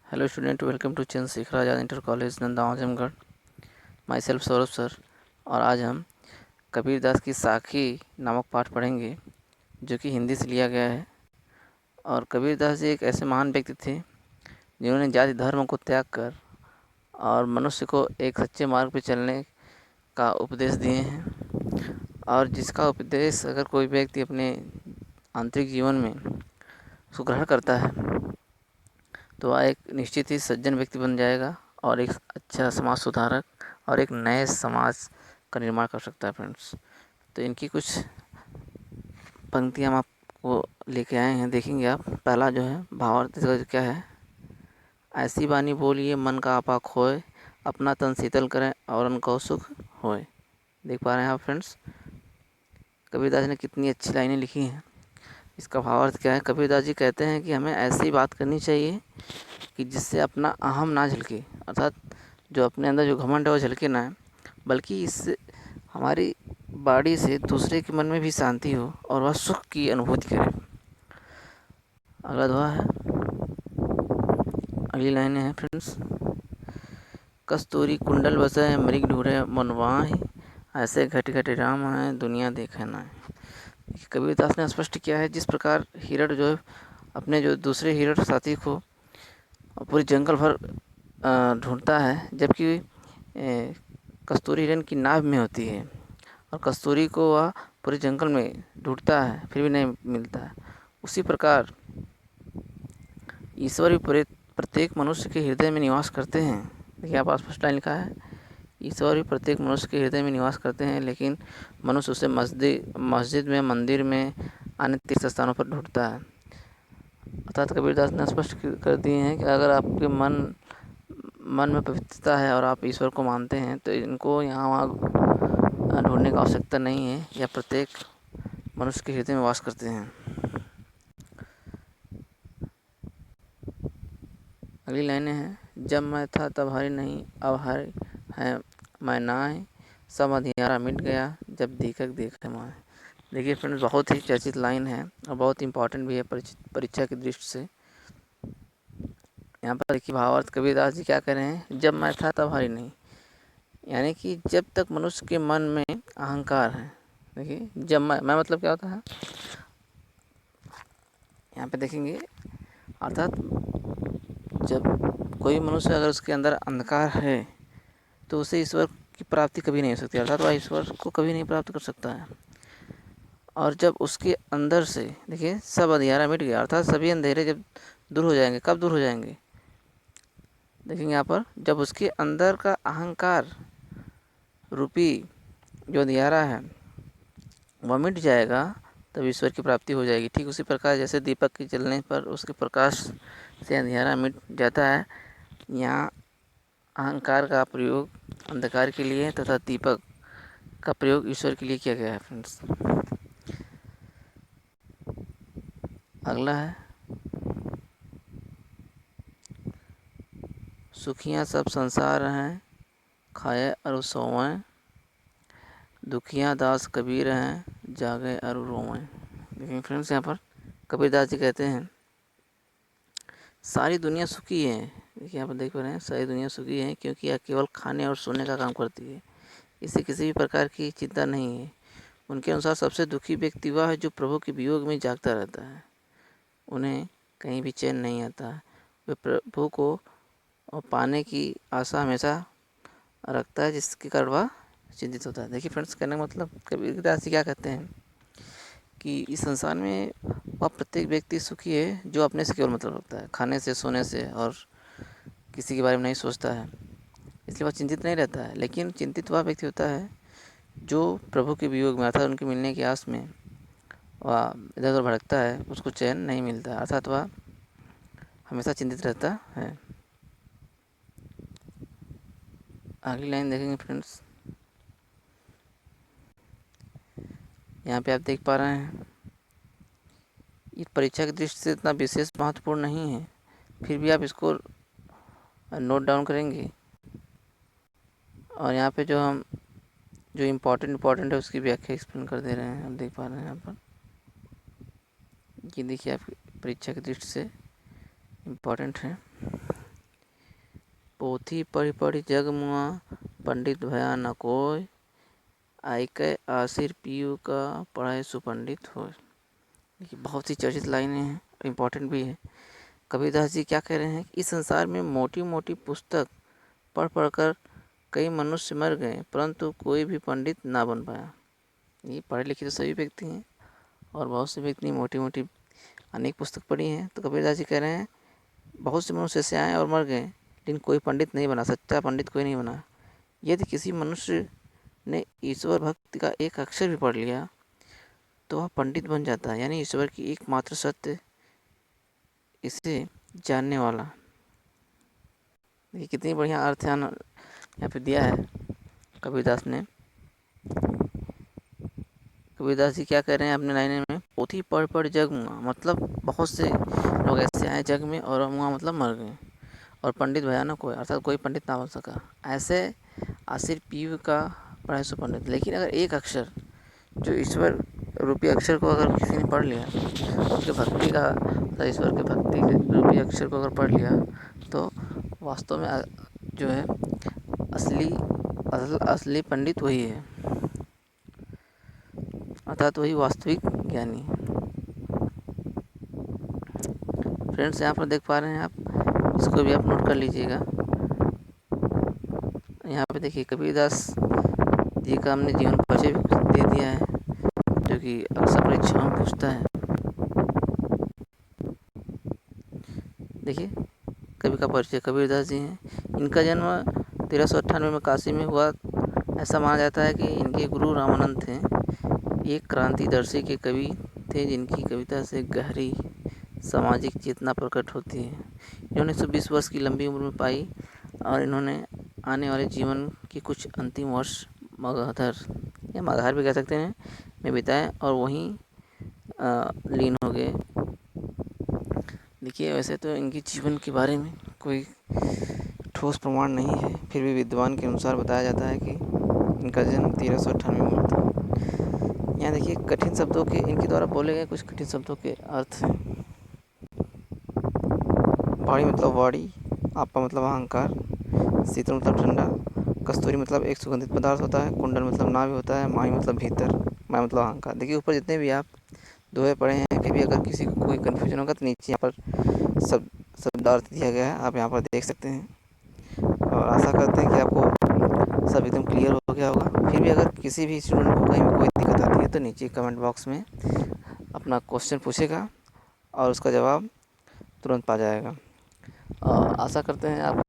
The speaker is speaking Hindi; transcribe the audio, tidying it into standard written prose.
Hello student, welcome to Chandrashekhar Azad inter college Nanda Azamgarh. Myself Saurabh sir. और आज हम कबीरदास की साखी नामक पाठ पढ़ेंगे जो कि हिंदी से लिया गया है। और कबीरदास जी एक ऐसे महान व्यक्ति थे जिन्होंने जाति धर्म को त्याग कर और मनुष्य को एक सच्चे मार्ग पर चलने का उपदेश दिए हैं। और जिसका उपदेश अगर कोई व्यक्ति अपने आंतरिक जीवन में उसको ग्रहण करता है तो वह एक निश्चित ही सज्जन व्यक्ति बन जाएगा और एक अच्छा समाज सुधारक और एक नए समाज का निर्माण कर सकता है फ्रेंड्स। तो इनकी कुछ पंक्तियाँ हम आपको लेके आए हैं, देखेंगे आप। पहला जो है भावार्थ इसका क्या है, ऐसी बानी बोलिए मन का आपा खोए, अपना तन शीतल करें और उनको सुख होए। देख पा रहे हैं आप फ्रेंड्स, कबीरदास ने कितनी अच्छी लाइनें लिखी हैं। इसका भावार्थ क्या है, कबीरदास जी कहते हैं कि हमें ऐसी बात करनी चाहिए कि जिससे अपना अहम ना झलके, अर्थात जो अपने अंदर जो घमंड है वो झलके ना, बल्कि इससे हमारी बाड़ी से दूसरे के मन में भी शांति हो और वह सुख की अनुभूति करे। अगला दोहा है, अगली लाइनें हैं फ्रेंड्स। कस्तूरी कुंडल बसे मृग ढूंढे मनवाहि, ऐसे घट घट राम है दुनिया देखे ना। कबीरदास ने स्पष्ट किया है जिस प्रकार हिरण जो है अपने जो दूसरे हिरण साथी को पूरी जंगल भर ढूंढता है, जबकि कस्तूरी हिरण की नाभ में होती है और कस्तूरी को वह पूरे जंगल में ढूंढता है फिर भी नहीं मिलता है। उसी प्रकार ईश्वर भी प्रत्येक मनुष्य के हृदय में निवास करते हैं। देखिए आप स्पष्ट लाइन लिखा है, ईश्वर भी प्रत्येक मनुष्य के हृदय में निवास करते हैं, लेकिन मनुष्य उसे मस्जिद में, मंदिर में, अन्य तीर्थ स्थानों पर ढूंढता है। अर्थात कबीरदास ने स्पष्ट कर दिए हैं कि अगर आपके मन में पवित्रता है और आप ईश्वर को मानते हैं तो इनको यहाँ वहाँ ढूंढने की आवश्यकता नहीं है, या प्रत्येक मनुष्य के हृदय में वास करते हैं। अगली लाइनें हैं, जब मैं था तब हरि नहीं, अब हरि है मैं नाय, सब अंधियारा मिट गया जब दीपक देखे माए। देखिए फ्रेंड्स, बहुत ही चर्चित लाइन है और बहुत इंपॉर्टेंट भी है परीक्षा की दृष्टि से। यहाँ पर देखिए भावार्थ कबीरदास जी क्या कह रहे हैं, जब मैं था तब हरि नहीं, यानी कि जब तक मनुष्य के मन में अहंकार है। देखिए जब मैं मतलब क्या होता है, यहाँ पे देखेंगे, अर्थात जब कोई मनुष्य अगर उसके अंदर अंधकार है तो उसे ईश्वर की प्राप्ति कभी नहीं हो सकती, अर्थात वह ईश्वर को कभी नहीं प्राप्त कर सकता है। और जब उसके अंदर से देखिए सब अंधियारा मिट गया, अर्थात सभी अंधेरे जब दूर हो जाएंगे, कब दूर हो जाएंगे, देखेंगे यहाँ पर, जब उसके अंदर का अहंकार रूपी जो अंधियारा है वह मिट जाएगा तब ईश्वर की प्राप्ति हो जाएगी। ठीक उसी प्रकार जैसे दीपक के जलने पर उसके प्रकाश से अंधियारा मिट जाता है, यहाँ अहंकार का प्रयोग अंधकार के लिए तथा दीपक का प्रयोग ईश्वर के लिए किया गया है फ्रेंड्स। अगला है, सुखियाँ सब संसार हैं खाए और सोएं, दुखियाँ दास कबीर हैं जागे और रोएं। देखिए फ्रेंड्स, यहाँ पर कबीरदास जी कहते हैं सारी दुनिया सुखी है। देखिए यहाँ पर देख रहे हैं, सारी दुनिया सुखी है क्योंकि यह केवल खाने और सोने का काम करती है, इसे किसी भी प्रकार की चिंता नहीं है। उनके अनुसार सबसे दुखी व्यक्ति वह है जो प्रभु के वियोग में जागता रहता है, उन्हें कहीं भी चैन नहीं आता। वे प्रभु को पाने की आशा हमेशा रखता है, जिसके कारण वह चिंतित होता है। देखिए फ्रेंड्स, कहने का मतलब कबीरदास जी क्या कहते हैं कि इस संसार में वह प्रत्येक व्यक्ति सुखी है जो अपने से केवल मतलब रखता है, खाने से, सोने से, और किसी के बारे में नहीं सोचता है, इसलिए वह चिंतित नहीं रहता है। लेकिन चिंतित वह व्यक्ति होता है जो प्रभु के वियोग में, अर्थात उनके मिलने की आस में वह इधर उधर भटकता है, उसको चैन नहीं मिलता, अर्थात वह हमेशा चिंतित रहता है। अगली लाइन देखेंगे फ्रेंड्स, यहाँ पे आप देख पा रहे हैं, ये परीक्षा की दृष्टि से इतना विशेष महत्वपूर्ण नहीं है, फिर भी आप इसको नोट डाउन करेंगे और यहाँ पे जो इम्पोर्टेंट है उसकी व्याख्या एक्सप्लेन कर दे रहे हैं। आप देख पा रहे हैं यहाँ पर, ये देखिए आपकी परीक्षा की दृष्टि से इम्पोर्टेंट है। पोथी पढ़ी पढ़ी जग मुआ, पंडित भया न कोय, आइकै आसिर पीयू का, पढ़ाई सुपंडित होय। देखिए बहुत ही चर्चित लाइनें हैं, इम्पोर्टेंट भी है। कबीरदास जी क्या कह रहे हैं कि इस संसार में मोटी मोटी पुस्तक पढ़ पढ़ कर कई मनुष्य मर गए, परंतु कोई भी पंडित ना बन पाया। ये पढ़े लिखे तो सभी व्यक्ति हैं और बहुत से व्यक्ति मोटी मोटी अनेक पुस्तक पढ़ी हैं। तो कबीरदास जी कह रहे हैं बहुत से मनुष्य ऐसे आए और मर गए, लेकिन कोई पंडित नहीं बना, सच्चा पंडित कोई नहीं बना। यदि किसी मनुष्य ने ईश्वर भक्ति का एक अक्षर भी पढ़ लिया तो वह पंडित बन जाता है, यानी ईश्वर की एकमात्र सत्य इसे जानने वाला। देखिए कितनी बढ़िया अर्थ यहाँ पे दिया है कबीरदास ने। कबीरदास जी क्या कह रहे हैं अपने लाइने में, पोथी पढ़ पढ़ जग मुआ, मतलब बहुत से लोग ऐसे आए जग में और मुआ मतलब मर गए, और पंडित भया न कोई, अर्थात कोई पंडित ना बन सका। ऐसे आसिर पीव का, पढ़ाई सो पंडित। लेकिन अगर एक अक्षर, जो ईश्वर रूपी अक्षर को अगर किसी ने पढ़ लिया, उसके भक्ति का, ईश्वर के भक्ति रूपी अक्षर को अगर पढ़ लिया, तो वास्तव में जो है असली पंडित वही है, अर्थात वही वास्तविक ज्ञानी। फ्रेंड्स यहाँ पर देख पा रहे हैं आप, इसको भी आप नोट कर लीजिएगा। यहाँ पे देखिए कबीरदास जी का हमने जीवन परिचय दे दिया है, जो कि अक्सर परीक्षाओं में पूछता है। देखिए कवि का परिचय, कबीरदास जी हैं। इनका जन्म 1398 में काशी में हुआ। ऐसा माना जाता है कि इनके गुरु रामानंद थे, एक क्रांतिदर्शी के कवि थे जिनकी कविता से गहरी सामाजिक चेतना प्रकट होती है। इन्होंने 120 वर्ष की लंबी उम्र में पाई और इन्होंने आने वाले जीवन के कुछ अंतिम वर्ष मगहर या मगहर भी कह सकते हैं में बिताए और वहीं लीन हो गए। देखिए वैसे तो इनके जीवन के बारे में कोई ठोस प्रमाण नहीं है, फिर भी विद्वान के अनुसार बताया जाता है कि इनका जन्म 1398 में हुआ था। यहाँ देखिए कठिन शब्दों के, इनके द्वारा बोले गए कुछ कठिन शब्दों के अर्थ हैं। वाड़ी मतलब वाड़ी, आपा मतलब अहंकार, शीतल मतलब ठंडा, कस्तूरी मतलब एक सुगंधित पदार्थ होता है, कुंडल मतलब नाभि होता है, माही मतलब भीतर, मैं मतलब अहंकार। देखिए ऊपर जितने भी आप दोहे पढ़े हैं, कभी अगर किसी को कोई कन्फ्यूजन होगा तो नीचे यहाँ पर शब्दार्थ दिया गया है, आप यहाँ पर देख सकते हैं। और आशा करते हैं कि आपको सब एकदम क्लियर हो गया होगा। फिर भी अगर किसी भी स्टूडेंट को कहीं भी कोई दिक्कत आती है तो नीचे कमेंट बॉक्स में अपना क्वेश्चन पूछेगा और उसका जवाब तुरंत पा जाएगा। और आशा करते हैं आप